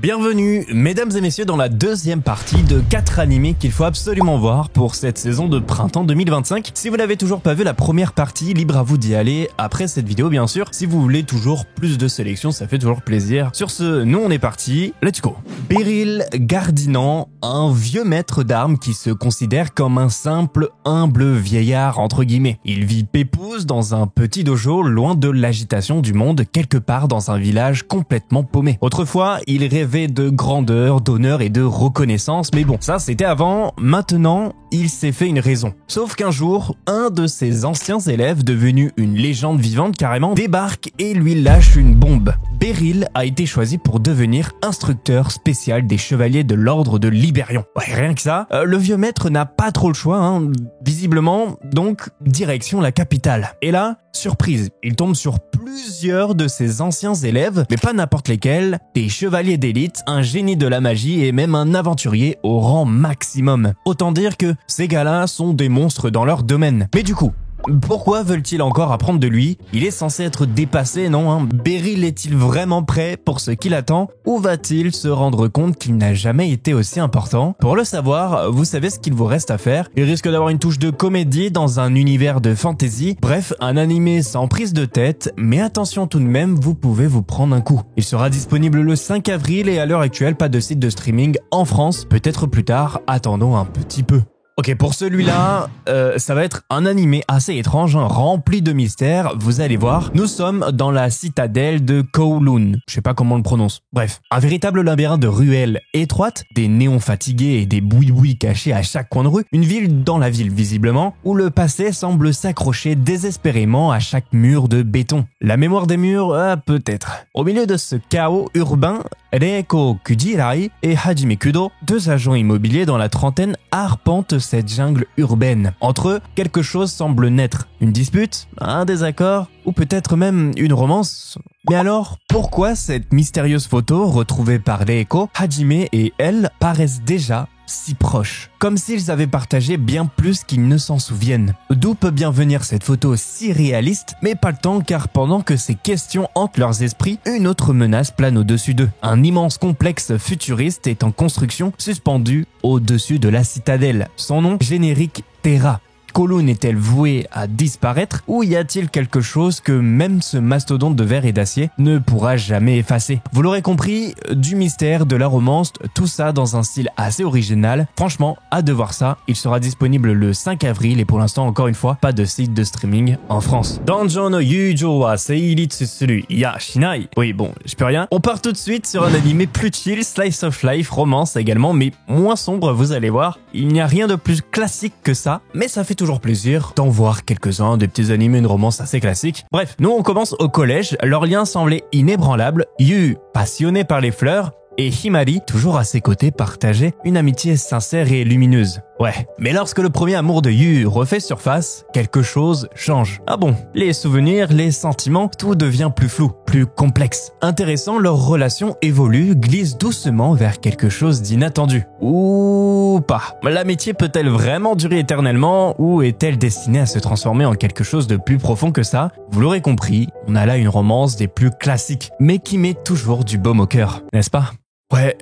Bienvenue, mesdames et messieurs, dans la deuxième partie de 4 animés qu'il faut absolument voir pour cette saison de printemps 2025. Si vous n'avez toujours pas vu la première partie, libre à vous d'y aller après cette vidéo, bien sûr. Si vous voulez toujours plus de sélection, ça fait toujours plaisir. Sur ce, nous on est parti, let's go. Beryl Gardinant, un vieux maître d'armes qui se considère comme un simple, humble vieillard entre guillemets. Il vit pépouze dans un petit dojo loin de l'agitation du monde, quelque part dans un village complètement paumé. Autrefois, il rêvait de grandeur, d'honneur et de reconnaissance, mais bon, ça c'était avant. Maintenant, il s'est fait une raison. Sauf qu'un jour, un de ses anciens élèves, devenu une légende vivante carrément, débarque et lui lâche une bombe. Beryl a été choisi pour devenir instructeur spécial des chevaliers de l'ordre de Libérion. Ouais, rien que ça, le vieux maître n'a pas trop le choix, visiblement, donc direction la capitale. Et là, surprise, il tombe sur plusieurs de ses anciens élèves, mais pas n'importe lesquels, des chevaliers d'élite, un génie de la magie et même un aventurier au rang maximum. Autant dire que ces gars-là sont des monstres dans leur domaine. Mais du coup, pourquoi veulent-ils encore apprendre de lui? Il est censé être dépassé, non? Beryl est-il vraiment prêt pour ce qu'il attend? Ou va-t-il se rendre compte qu'il n'a jamais été aussi important? Pour le savoir, vous savez ce qu'il vous reste à faire. Il risque d'avoir une touche de comédie dans un univers de fantasy. Bref, un animé sans prise de tête, mais attention tout de même, vous pouvez vous prendre un coup. Il sera disponible le 5 avril et à l'heure actuelle, pas de site de streaming en France. Peut-être plus tard, attendons un petit peu. Ok, pour celui-là, ça va être un animé assez étrange, rempli de mystères, vous allez voir. Nous sommes dans la citadelle de Kowloon, je sais pas comment on le prononce. Bref, un véritable labyrinthe de ruelles étroites, des néons fatigués et des boui-boui cachés à chaque coin de rue, une ville dans la ville visiblement, où le passé semble s'accrocher désespérément à chaque mur de béton. La mémoire des murs, peut-être. Au milieu de ce chaos urbain, Reiko Kujirai et Hajime Kudo, deux agents immobiliers dans la trentaine, arpentent cette jungle urbaine. Entre eux, quelque chose semble naître. Une dispute, un désaccord, ou peut-être même une romance. Mais alors, pourquoi cette mystérieuse photo retrouvée par Reiko, Hajime et elle paraissent déjà si proches, comme s'ils avaient partagé bien plus qu'ils ne s'en souviennent. D'où peut bien venir cette photo si réaliste, mais pas le temps car pendant que ces questions hantent leurs esprits, une autre menace plane au-dessus d'eux. Un immense complexe futuriste est en construction, suspendu au-dessus de la citadelle. Son nom générique, Terra. Kowloon est-elle vouée à disparaître ou y a-t-il quelque chose que même ce mastodonte de verre et d'acier ne pourra jamais effacer? Vous l'aurez compris, du mystère, de la romance, tout ça dans un style assez original. Franchement, hâte de voir ça. Il sera disponible le 5 avril et pour l'instant, encore une fois, pas de site de streaming en France. Danjo no Yujo wa seiritsu suru ya shinai. Oui, bon, je peux rien. On part tout de suite sur un animé plus chill, slice of life, romance également, mais moins sombre, vous allez voir. Il n'y a rien de plus classique que ça, mais ça fait toujours plaisir d'en voir quelques-uns, des petits animés de romance assez classiques. Bref, nous on commence au collège, leur lien semblait inébranlable. Yu, passionné par les fleurs, et Himari, toujours à ses côtés, partageaient une amitié sincère et lumineuse. Ouais, mais lorsque le premier amour de Yu refait surface, quelque chose change. Ah bon, les souvenirs, les sentiments, tout devient plus flou, plus complexe. Intéressant, leur relation évolue, glisse doucement vers quelque chose d'inattendu. Ou pas. L'amitié peut-elle vraiment durer éternellement ou est-elle destinée à se transformer en quelque chose de plus profond que ça? Vous l'aurez compris, on a là une romance des plus classiques, mais qui met toujours du baume au cœur, n'est-ce pas? Ouais,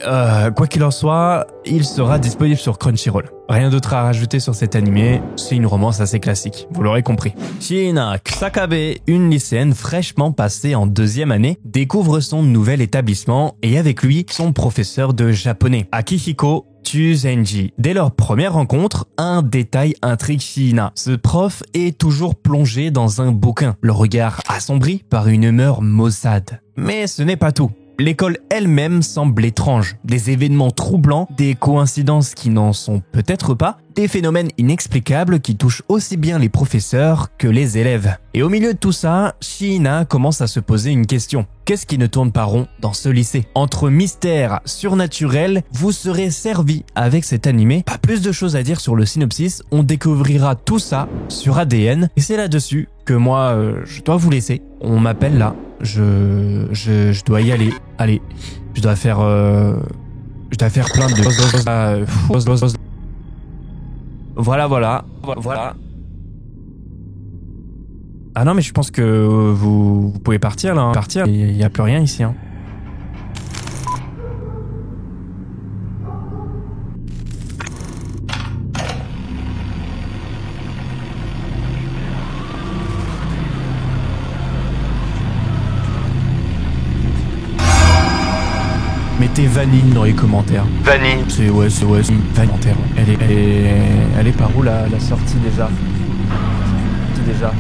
quoi qu'il en soit, il sera disponible sur Crunchyroll. Rien d'autre à rajouter sur cet animé, c'est une romance assez classique, vous l'aurez compris. Shiina Kusakabe, une lycéenne fraîchement passée en deuxième année, découvre son nouvel établissement et avec lui, son professeur de japonais, Akihiko Tsuzenji. Dès leur première rencontre, un détail intrigue Shiina. Ce prof est toujours plongé dans un bouquin, le regard assombri par une humeur maussade. Mais ce n'est pas tout. L'école elle-même semble étrange, des événements troublants, des coïncidences qui n'en sont peut-être pas, des phénomènes inexplicables qui touchent aussi bien les professeurs que les élèves. Et au milieu de tout ça, Shiina commence à se poser une question. Qu'est-ce qui ne tourne pas rond dans ce lycée? Entre mystère, surnaturel, vous serez servi avec cet animé. Pas plus de choses à dire sur le synopsis, on découvrira tout ça sur ADN. Et c'est là-dessus que moi, je dois vous laisser. On m'appelle là, je dois y aller. Allez, je dois faire plein de... Voilà. Ah non, mais je pense que vous pouvez partir là. Partir, il n'y a plus rien ici. mettez Vanille dans les commentaires. Vanille. C'est ouais, Vanille. Elle est par où la sortie déjà? Déjà.